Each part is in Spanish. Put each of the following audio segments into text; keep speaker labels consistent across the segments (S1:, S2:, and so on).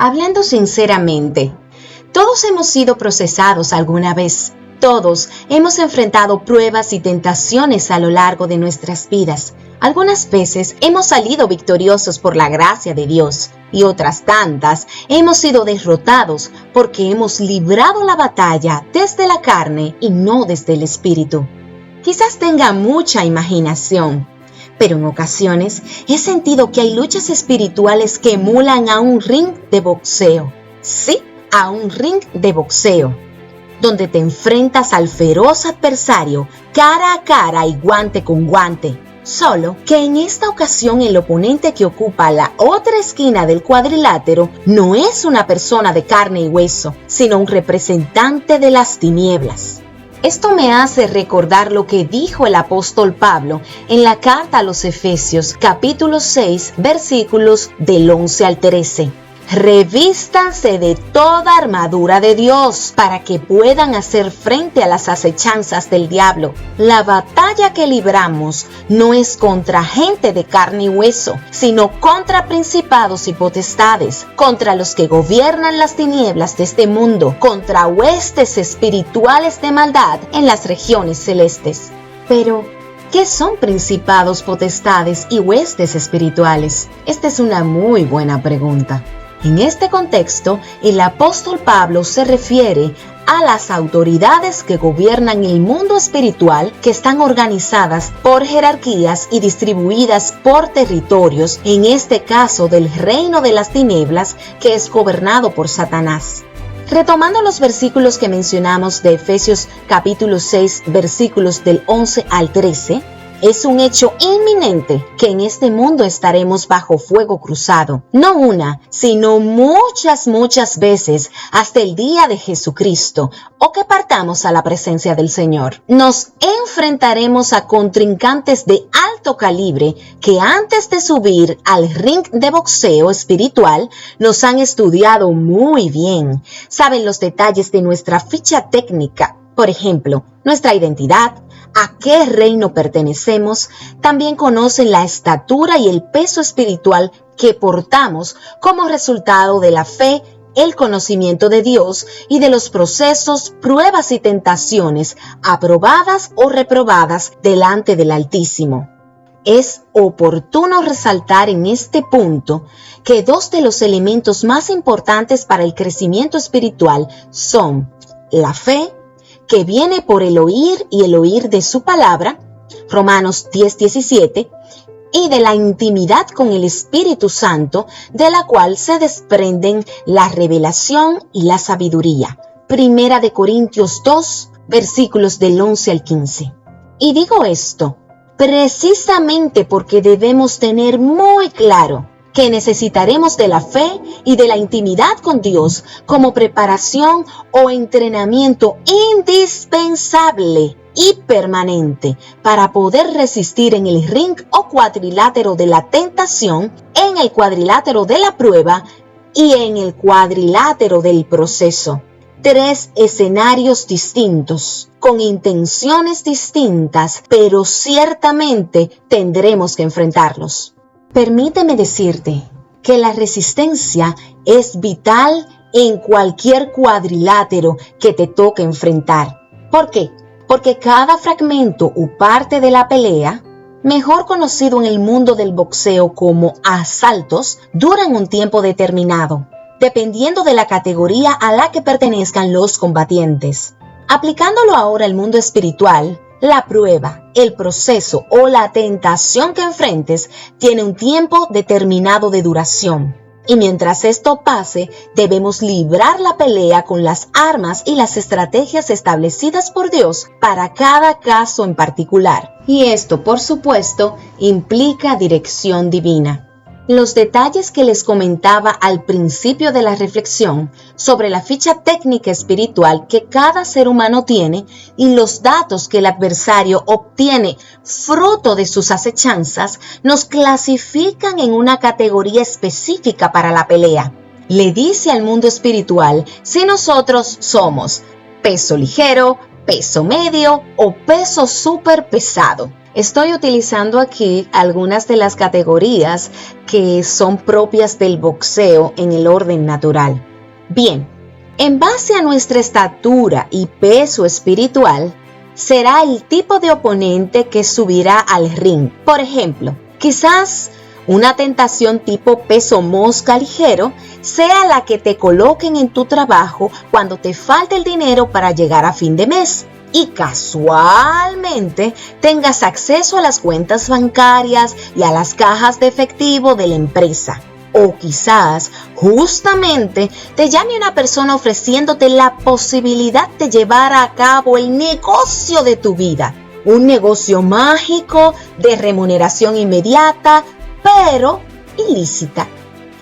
S1: Hablando sinceramente, todos hemos sido procesados alguna vez. Todos hemos enfrentado pruebas y tentaciones a lo largo de nuestras vidas. Algunas veces hemos salido victoriosos por la gracia de Dios y otras tantas hemos sido derrotados porque hemos librado la batalla desde la carne y no desde el espíritu. Quizás tenga mucha imaginación, pero en ocasiones he sentido que hay luchas espirituales que emulan a un ring de boxeo. Sí, a un ring de boxeo, donde te enfrentas al feroz adversario cara a cara y guante con guante. Solo que en esta ocasión el oponente que ocupa la otra esquina del cuadrilátero no es una persona de carne y hueso, sino un representante de las tinieblas. Esto me hace recordar lo que dijo el apóstol Pablo en la carta a los Efesios, capítulo 6, versículos del 11 al 13. Revístanse de toda armadura de Dios para que puedan hacer frente a las acechanzas del diablo. La batalla que libramos no es contra gente de carne y hueso, sino contra principados y potestades, contra los que gobiernan las tinieblas de este mundo, contra huestes espirituales de maldad en las regiones celestes. Pero, ¿qué son principados, potestades y huestes espirituales? Esta es una muy buena pregunta. En este contexto, el apóstol Pablo se refiere a las autoridades que gobiernan el mundo espiritual, que están organizadas por jerarquías y distribuidas por territorios, en este caso del reino de las tinieblas, que es gobernado por Satanás. Retomando los versículos que mencionamos de Efesios capítulo 6, versículos del 11 al 13, es un hecho inminente que en este mundo estaremos bajo fuego cruzado, no una, sino muchas veces hasta el día de Jesucristo o que partamos a la presencia del Señor. Nos enfrentaremos a contrincantes de alto calibre que antes de subir al ring de boxeo espiritual nos han estudiado muy bien, saben los detalles de nuestra ficha técnica, por ejemplo, nuestra identidad, a qué reino pertenecemos, también conocen la estatura y el peso espiritual que portamos como resultado de la fe, el conocimiento de Dios y de los procesos, pruebas y tentaciones aprobadas o reprobadas delante del Altísimo. Es oportuno resaltar en este punto que dos de los elementos más importantes para el crecimiento espiritual son la fe, que viene por el oír y el oír de su palabra, Romanos 10:17, y de la intimidad con el Espíritu Santo, de la cual se desprenden la revelación y la sabiduría, Primera de Corintios 2, versículos del 11 al 15. Y digo esto precisamente porque debemos tener muy claro que necesitaremos de la fe y de la intimidad con Dios como preparación o entrenamiento indispensable y permanente para poder resistir en el ring o cuadrilátero de la tentación, en el cuadrilátero de la prueba y en el cuadrilátero del proceso. 3 escenarios distintos, con intenciones distintas, pero ciertamente tendremos que enfrentarlos. Permíteme decirte que la resistencia es vital en cualquier cuadrilátero que te toque enfrentar. ¿Por qué? Porque cada fragmento o parte de la pelea, mejor conocido en el mundo del boxeo como asaltos, duran un tiempo determinado, dependiendo de la categoría a la que pertenezcan los combatientes. Aplicándolo ahora al mundo espiritual, la prueba, el proceso o la tentación que enfrentes tiene un tiempo determinado de duración. Y mientras esto pase, debemos librar la pelea con las armas y las estrategias establecidas por Dios para cada caso en particular. Y esto, por supuesto, implica dirección divina. Los detalles que les comentaba al principio de la reflexión sobre la ficha técnica espiritual que cada ser humano tiene y los datos que el adversario obtiene fruto de sus acechanzas nos clasifican en una categoría específica para la pelea. Le dice al mundo espiritual si nosotros somos peso ligero, peso medio o peso súper pesado. Estoy utilizando aquí algunas de las categorías que son propias del boxeo en el orden natural. Bien, en base a nuestra estatura y peso espiritual, será el tipo de oponente que subirá al ring. Por ejemplo, quizás una tentación tipo peso mosca ligero sea la que te coloquen en tu trabajo cuando te falte el dinero para llegar a fin de mes y casualmente tengas acceso a las cuentas bancarias y a las cajas de efectivo de la empresa. O quizás justamente te llame una persona ofreciéndote la posibilidad de llevar a cabo el negocio de tu vida. Un negocio mágico de remuneración inmediata, pero ilícita.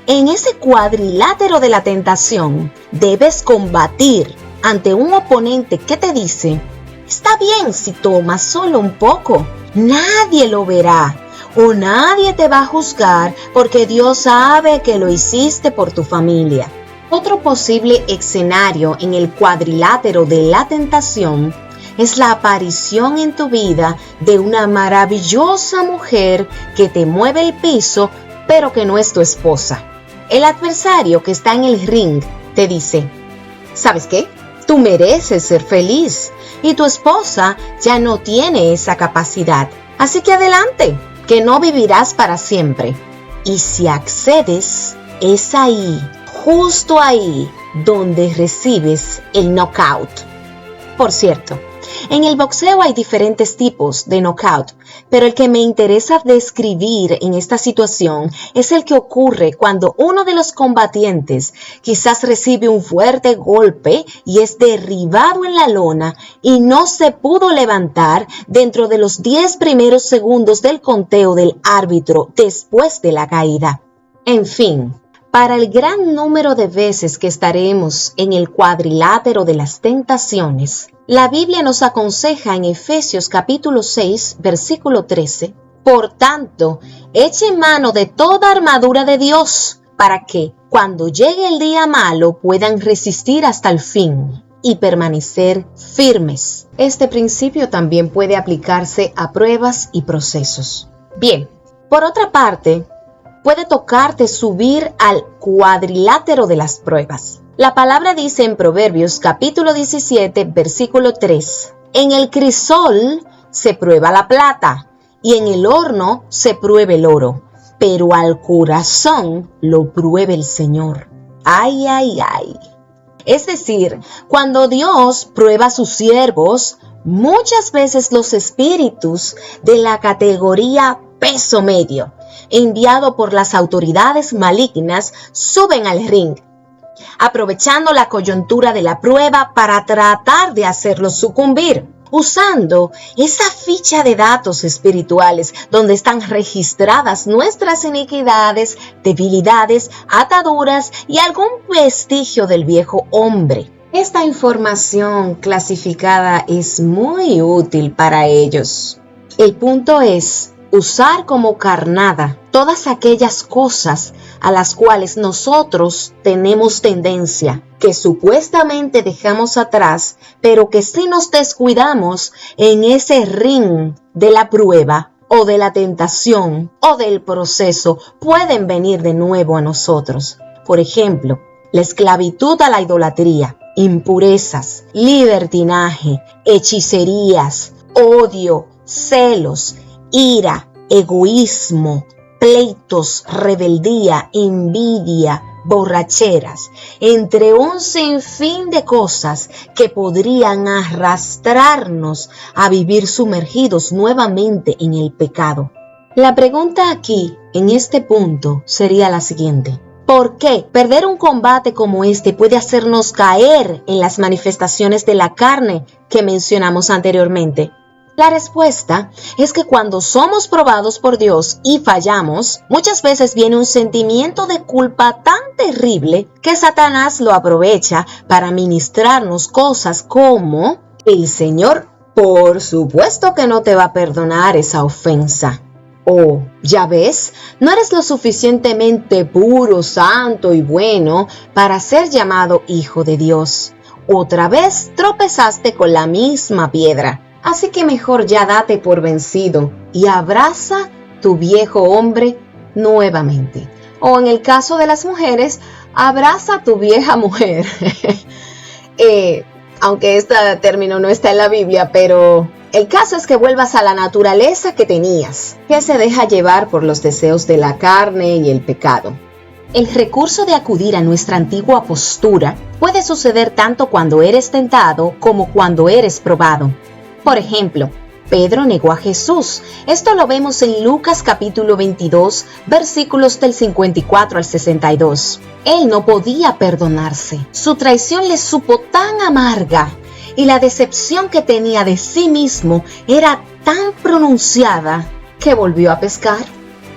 S1: En ese cuadrilátero de la tentación, debes combatir ante un oponente que te dice: está bien si tomas solo un poco, nadie lo verá. O nadie te va a juzgar porque Dios sabe que lo hiciste por tu familia. Otro posible escenario en el cuadrilátero de la tentación es la aparición en tu vida de una maravillosa mujer que te mueve el piso, pero que no es tu esposa. El adversario que está en el ring te dice: ¿sabes qué? Tú mereces ser feliz y tu esposa ya no tiene esa capacidad. Así que adelante, que no vivirás para siempre. Y si accedes, es ahí, justo ahí, donde recibes el knockout. Por cierto, en el boxeo hay diferentes tipos de knockout, pero el que me interesa describir en esta situación es el que ocurre cuando uno de los combatientes quizás recibe un fuerte golpe y es derribado en la lona y no se pudo levantar dentro de los 10 primeros segundos del conteo del árbitro después de la caída. En fin, para el gran número de veces que estaremos en el cuadrilátero de las tentaciones, la Biblia nos aconseja en Efesios capítulo 6, versículo 13, por tanto, echen mano de toda armadura de Dios, para que, cuando llegue el día malo, puedan resistir hasta el fin y permanecer firmes. Este principio también puede aplicarse a pruebas y procesos. Bien, por otra parte, puede tocarte subir al cuadrilátero de las pruebas. La palabra dice en Proverbios capítulo 17, versículo 3, en el crisol se prueba la plata y en el horno se prueba el oro, pero al corazón lo prueba el Señor. Ay, ay, ay. Es decir, cuando Dios prueba a sus siervos, muchas veces los espíritus de la categoría peso medio, enviado por las autoridades malignas, suben al ring, aprovechando la coyuntura de la prueba para tratar de hacerlos sucumbir, usando esa ficha de datos espirituales donde están registradas nuestras iniquidades, debilidades, ataduras y algún vestigio del viejo hombre. Esta información clasificada es muy útil para ellos. El punto es usar como carnada todas aquellas cosas a las cuales nosotros tenemos tendencia, que supuestamente dejamos atrás, pero que si nos descuidamos en ese ring de la prueba o de la tentación o del proceso, pueden venir de nuevo a nosotros. Por ejemplo, la esclavitud a la idolatría, impurezas, libertinaje, hechicerías, odio, celos, ira, egoísmo, pleitos, rebeldía, envidia, borracheras, entre un sinfín de cosas que podrían arrastrarnos a vivir sumergidos nuevamente en el pecado. La pregunta aquí, en este punto, sería la siguiente: ¿por qué perder un combate como este puede hacernos caer en las manifestaciones de la carne que mencionamos anteriormente? La respuesta es que cuando somos probados por Dios y fallamos, muchas veces viene un sentimiento de culpa tan terrible que Satanás lo aprovecha para ministrarnos cosas como: el Señor, por supuesto que no te va a perdonar esa ofensa. O, ya ves, no eres lo suficientemente puro, santo y bueno para ser llamado hijo de Dios. Otra vez tropezaste con la misma piedra. Así que mejor ya date por vencido y abraza tu viejo hombre nuevamente. O en el caso de las mujeres, abraza a tu vieja mujer. Aunque este término no está en la Biblia, pero el caso es que vuelvas a la naturaleza que tenías, que se deja llevar por los deseos de la carne y el pecado. El recurso de acudir a nuestra antigua postura puede suceder tanto cuando eres tentado como cuando eres probado. Por ejemplo, Pedro negó a Jesús. Esto lo vemos en Lucas capítulo 22, versículos del 54 al 62. Él no podía perdonarse. Su traición le supo tan amarga y la decepción que tenía de sí mismo era tan pronunciada que volvió a pescar.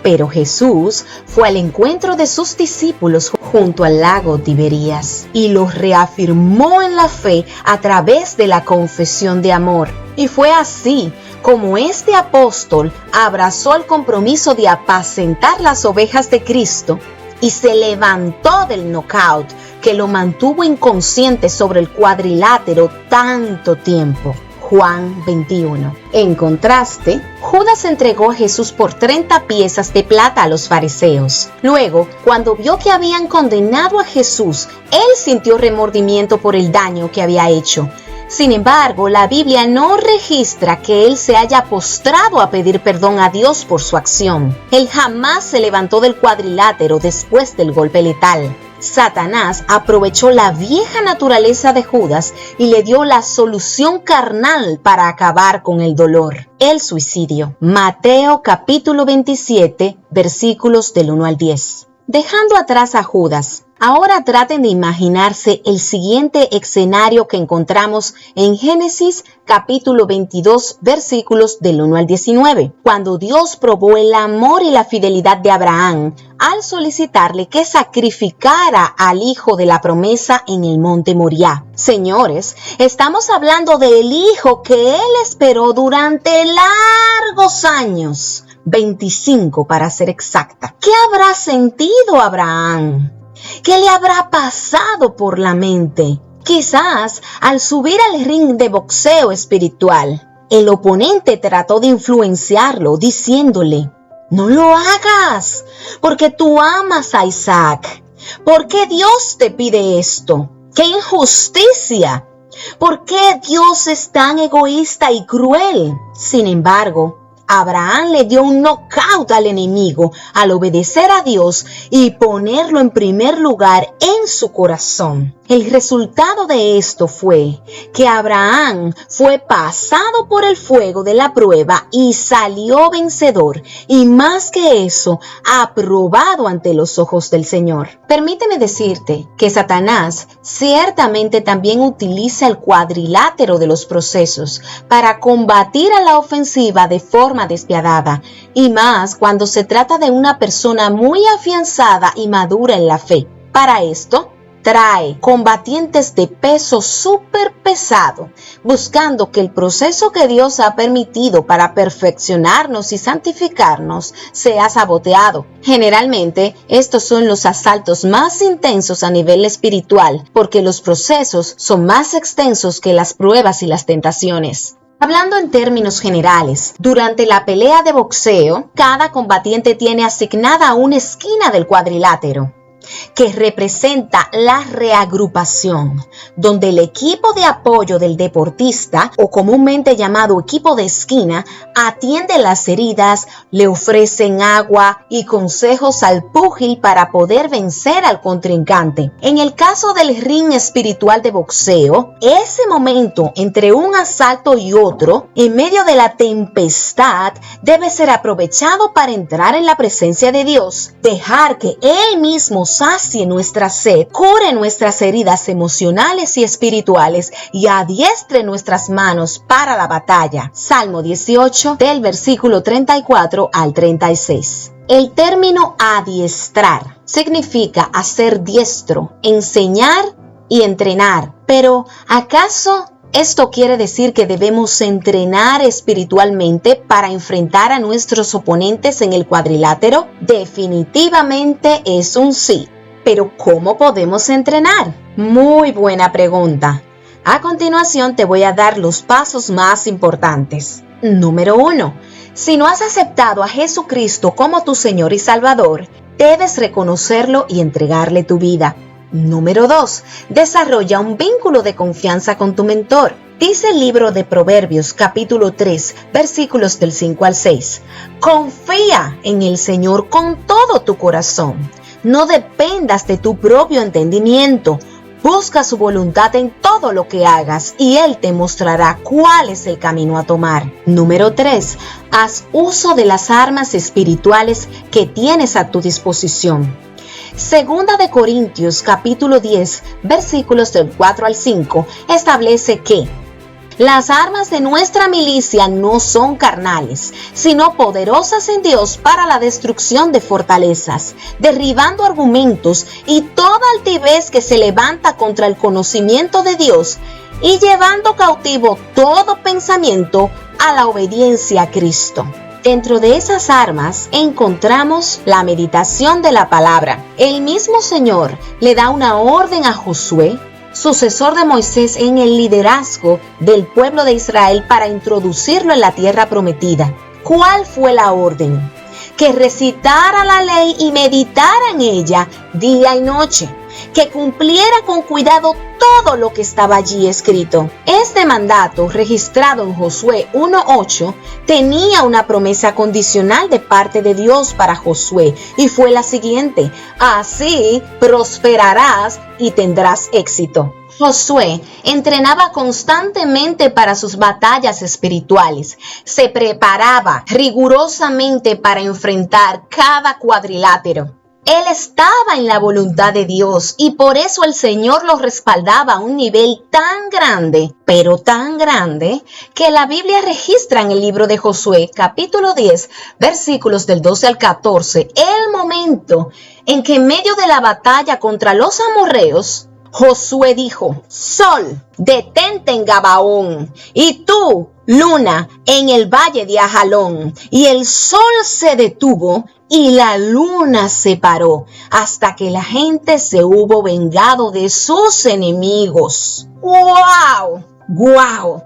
S1: Pero Jesús fue al encuentro de sus discípulos junto al lago Tiberías y los reafirmó en la fe a través de la confesión de amor. Y fue así como este apóstol abrazó el compromiso de apacentar las ovejas de Cristo y se levantó del knockout que lo mantuvo inconsciente sobre el cuadrilátero tanto tiempo. Juan 21. En contraste, Judas entregó a Jesús por 30 piezas de plata a los fariseos. Luego, cuando vio que habían condenado a Jesús, él sintió remordimiento por el daño que había hecho. Sin embargo, la Biblia no registra que él se haya postrado a pedir perdón a Dios por su acción. Él jamás se levantó del cuadrilátero después del golpe letal. Satanás aprovechó la vieja naturaleza de Judas y le dio la solución carnal para acabar con el dolor, el suicidio. Mateo capítulo 27, versículos del 1 al 10. Dejando atrás a Judas, ahora traten de imaginarse el siguiente escenario que encontramos en Génesis capítulo 22, versículos del 1 al 19, cuando Dios probó el amor y la fidelidad de Abraham al solicitarle que sacrificara al hijo de la promesa en el monte Moriah. Señores, estamos hablando del hijo que él esperó durante largos años, 25 para ser exacta. ¿Qué habrá sentido Abraham? ¿Qué le habrá pasado por la mente? Quizás al subir al ring de boxeo espiritual, el oponente trató de influenciarlo diciéndole: no lo hagas, porque tú amas a Isaac. ¿Por qué Dios te pide esto? ¡Qué injusticia! ¿Por qué Dios es tan egoísta y cruel? Sin embargo, Abraham le dio un knockout al enemigo al obedecer a Dios y ponerlo en primer lugar en su corazón. El resultado de esto fue que Abraham fue pasado por el fuego de la prueba y salió vencedor, y más que eso, aprobado ante los ojos del Señor. Permíteme decirte que Satanás ciertamente también utiliza el cuadrilátero de los procesos para combatir a la ofensiva de forma despiadada, y más cuando se trata de una persona muy afianzada y madura en la fe. Para esto, trae combatientes de peso súper pesado, buscando que el proceso que Dios ha permitido para perfeccionarnos y santificarnos sea saboteado. Generalmente, estos son los asaltos más intensos a nivel espiritual, porque los procesos son más extensos que las pruebas y las tentaciones. Hablando en términos generales, durante la pelea de boxeo, cada combatiente tiene asignada una esquina del cuadrilátero, que representa la reagrupación, donde el equipo de apoyo del deportista, o comúnmente llamado equipo de esquina, atiende las heridas, le ofrecen agua y consejos al púgil para poder vencer al contrincante. En el caso del ring espiritual de boxeo, ese momento entre un asalto y otro, en medio de la tempestad, debe ser aprovechado para entrar en la presencia de Dios, dejar que Él mismo sacie nuestra sed, cure nuestras heridas emocionales y espirituales y adiestre nuestras manos para la batalla. Salmo 18 del versículo 34 al 36. El término adiestrar significa hacer diestro, enseñar y entrenar. Pero ¿acaso esto quiere decir que debemos entrenar espiritualmente para enfrentar a nuestros oponentes en el cuadrilátero? Definitivamente es un sí. Pero ¿cómo podemos entrenar? Muy buena pregunta. A continuación te voy a dar los pasos más importantes. Número 1. Si no has aceptado a Jesucristo como tu Señor y Salvador, debes reconocerlo y entregarle tu vida. Número 2. Desarrolla un vínculo de confianza con tu mentor. Dice el libro de Proverbios, capítulo 3, versículos del 5 al 6. Confía en el Señor con todo tu corazón. No dependas de tu propio entendimiento. Busca su voluntad en todo lo que hagas y Él te mostrará cuál es el camino a tomar. Número 3. Haz uso de las armas espirituales que tienes a tu disposición. Segunda de Corintios, capítulo 10, versículos del 4 al 5, establece que las armas de nuestra milicia no son carnales, sino poderosas en Dios para la destrucción de fortalezas, derribando argumentos y toda altivez que se levanta contra el conocimiento de Dios y llevando cautivo todo pensamiento a la obediencia a Cristo. Dentro de esas armas encontramos la meditación de la palabra. El mismo Señor le da una orden a Josué, sucesor de Moisés en el liderazgo del pueblo de Israel, para introducirlo en la tierra prometida. ¿Cuál fue la orden? Que recitara la ley y meditara en ella día y noche, que cumpliera con cuidado todo lo que estaba allí escrito. Este mandato, registrado en Josué 1:8, tenía una promesa condicional de parte de Dios para Josué, y fue la siguiente: así prosperarás y tendrás éxito. Josué entrenaba constantemente para sus batallas espirituales. Se preparaba rigurosamente para enfrentar cada cuadrilátero. Él estaba en la voluntad de Dios y por eso el Señor lo respaldaba a un nivel tan grande, pero tan grande, que la Biblia registra en el libro de Josué, capítulo 10, versículos del 12 al 14, el momento en que en medio de la batalla contra los amorreos, Josué dijo: Sol, detente en Gabaón, y tú, luna, en el valle de Ajalón. Y el sol se detuvo y la luna se paró, hasta que la gente se hubo vengado de sus enemigos. ¡Wow! ¡Wow!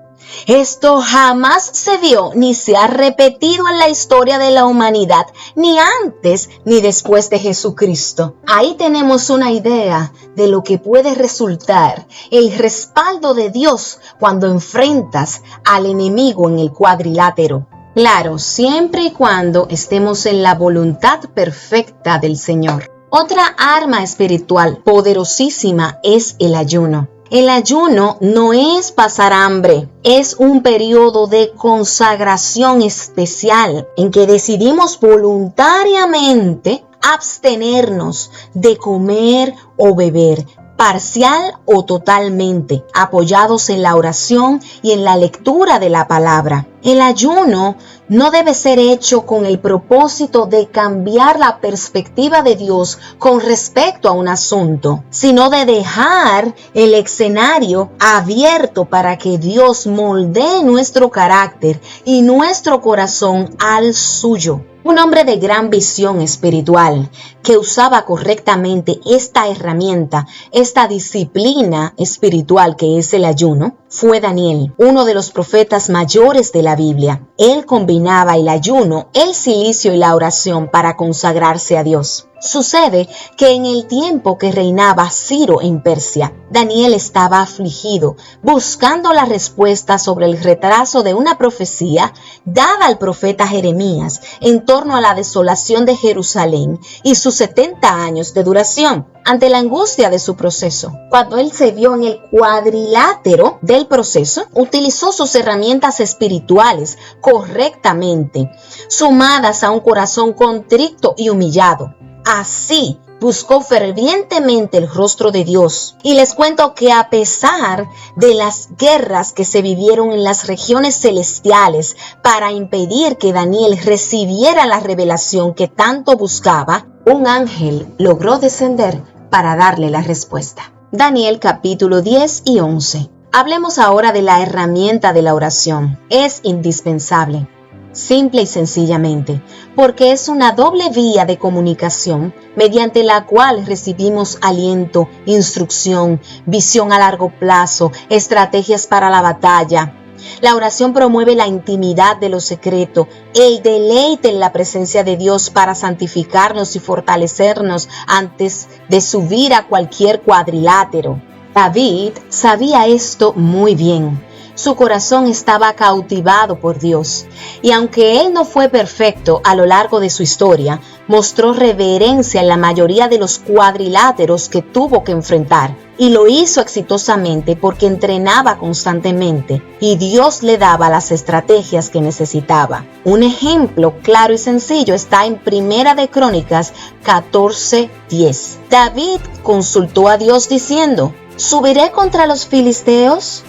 S1: Esto jamás se vio ni se ha repetido en la historia de la humanidad, ni antes ni después de Jesucristo. Ahí tenemos una idea de lo que puede resultar el respaldo de Dios cuando enfrentas al enemigo en el cuadrilátero. Claro, siempre y cuando estemos en la voluntad perfecta del Señor. Otra arma espiritual poderosísima es el ayuno. El ayuno no es pasar hambre, es un periodo de consagración especial en que decidimos voluntariamente abstenernos de comer o beber, parcial o totalmente, apoyados en la oración y en la lectura de la palabra. El ayuno no debe ser hecho con el propósito de cambiar la perspectiva de Dios con respecto a un asunto, sino de dejar el escenario abierto para que Dios moldee nuestro carácter y nuestro corazón al suyo. Un hombre de gran visión espiritual que usaba correctamente esta herramienta, esta disciplina espiritual que es el ayuno, fue Daniel, uno de los profetas mayores de la Biblia. Él combinaba el ayuno, el cilicio y la oración para consagrarse a Dios. Sucede que en el tiempo que reinaba Ciro en Persia, Daniel estaba afligido, buscando la respuesta sobre el retraso de una profecía dada al profeta Jeremías en torno a la desolación de Jerusalén y sus 70 años de duración. Ante la angustia de su proceso, cuando él se vio en el cuadrilátero del proceso, utilizó sus herramientas espirituales correctamente, sumadas a un corazón contrito y humillado. Así, buscó fervientemente el rostro de Dios. Y les cuento que a pesar de las guerras que se vivieron en las regiones celestiales para impedir que Daniel recibiera la revelación que tanto buscaba, un ángel logró descender para darle la respuesta. Daniel capítulo 10 y 11. Hablemos ahora de la herramienta de la oración. Es indispensable. simple y sencillamente, porque es una doble vía de comunicación mediante la cual recibimos aliento, instrucción, visión a largo plazo, estrategias para la batalla. La oración promueve la intimidad de lo secreto, el deleite en la presencia de Dios para santificarnos y fortalecernos antes de subir a cualquier cuadrilátero. David sabía esto muy bien. Su corazón estaba cautivado por Dios, y aunque él no fue perfecto a lo largo de su historia, mostró reverencia en la mayoría de los cuadriláteros que tuvo que enfrentar, y lo hizo exitosamente porque entrenaba constantemente, y Dios le daba las estrategias que necesitaba. Un ejemplo claro y sencillo está en Primera de Crónicas 14:10. David consultó a Dios diciendo: ¿subiré contra los filisteos?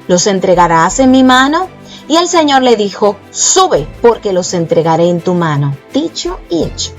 S1: ¿Los entregarás en mi mano? Y el Señor le dijo: sube, porque los entregaré en tu mano. Dicho y hecho.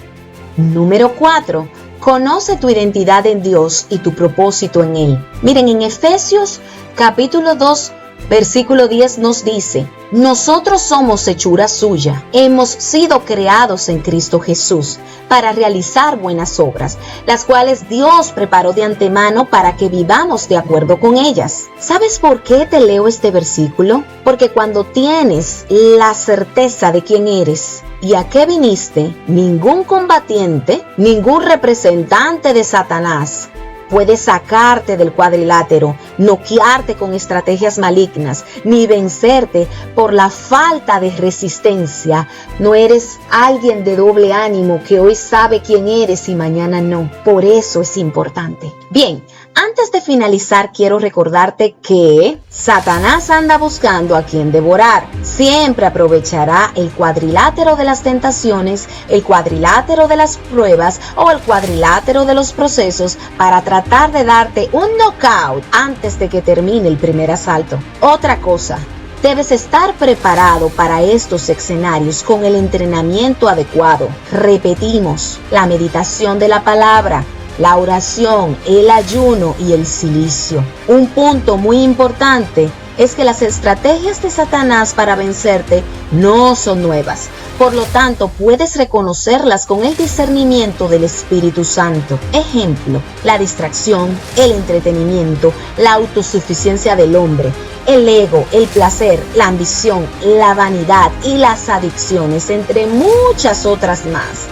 S1: Número 4. Conoce tu identidad en Dios y tu propósito en Él. Miren, en Efesios capítulo 2, versículo 10 nos dice: nosotros somos hechura suya, hemos sido creados en Cristo Jesús para realizar buenas obras, las cuales Dios preparó de antemano para que vivamos de acuerdo con ellas. ¿Sabes por qué te leo este versículo? Porque cuando tienes la certeza de quién eres y a qué viniste, ningún combatiente, ningún representante de Satanás puede sacarte del cuadrilátero, noquearte con estrategias malignas, ni vencerte por la falta de resistencia. No eres alguien de doble ánimo que hoy sabe quién eres y mañana no. Por eso es importante. Bien, antes de finalizar, quiero recordarte que Satanás anda buscando a quien devorar. Siempre aprovechará el cuadrilátero de las tentaciones, el cuadrilátero de las pruebas o el cuadrilátero de los procesos para tratar de darte un knockout antes de que termine el primer asalto. Otra cosa, debes estar preparado para estos escenarios con el entrenamiento adecuado. Repetimos, la meditación de la palabra, la oración, el ayuno y el cilicio. Un punto muy importante es que las estrategias de Satanás para vencerte no son nuevas. Por lo tanto, puedes reconocerlas con el discernimiento del Espíritu Santo. Ejemplo, la distracción, el entretenimiento, la autosuficiencia del hombre, el ego, el placer, la ambición, la vanidad y las adicciones, entre muchas otras más.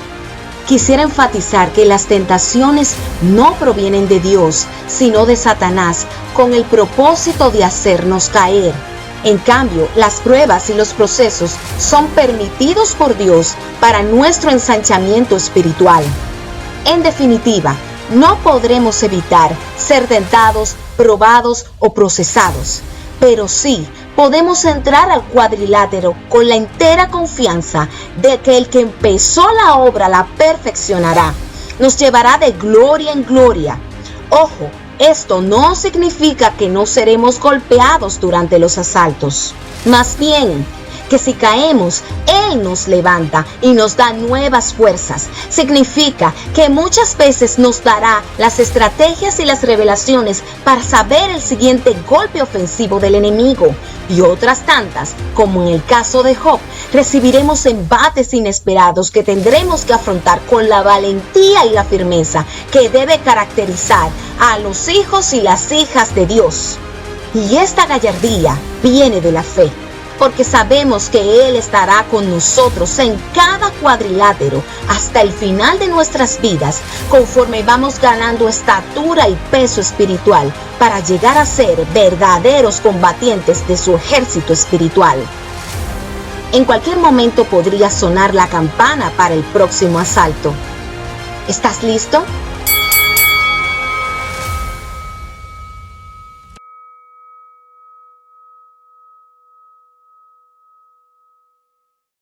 S1: Quisiera enfatizar que las tentaciones no provienen de Dios, sino de Satanás, con el propósito de hacernos caer. En cambio, las pruebas y los procesos son permitidos por Dios para nuestro ensanchamiento espiritual. En definitiva, no podremos evitar ser tentados, probados o procesados, pero sí podemos entrar al cuadrilátero con la entera confianza de que el que empezó la obra la perfeccionará, nos llevará de gloria en gloria. Ojo, esto no significa que no seremos golpeados durante los asaltos. Más bien, que si caemos, Él nos levanta y nos da nuevas fuerzas. Significa que muchas veces nos dará las estrategias y las revelaciones para saber el siguiente golpe ofensivo del enemigo. Y otras tantas, como en el caso de Job, recibiremos embates inesperados que tendremos que afrontar con la valentía y la firmeza que debe caracterizar a los hijos y las hijas de Dios. Y esta gallardía viene de la fe, porque sabemos que Él estará con nosotros en cada cuadrilátero hasta el final de nuestras vidas, conforme vamos ganando estatura y peso espiritual para llegar a ser verdaderos combatientes de su ejército espiritual. En cualquier momento podría sonar la campana para el próximo asalto. ¿Estás listo?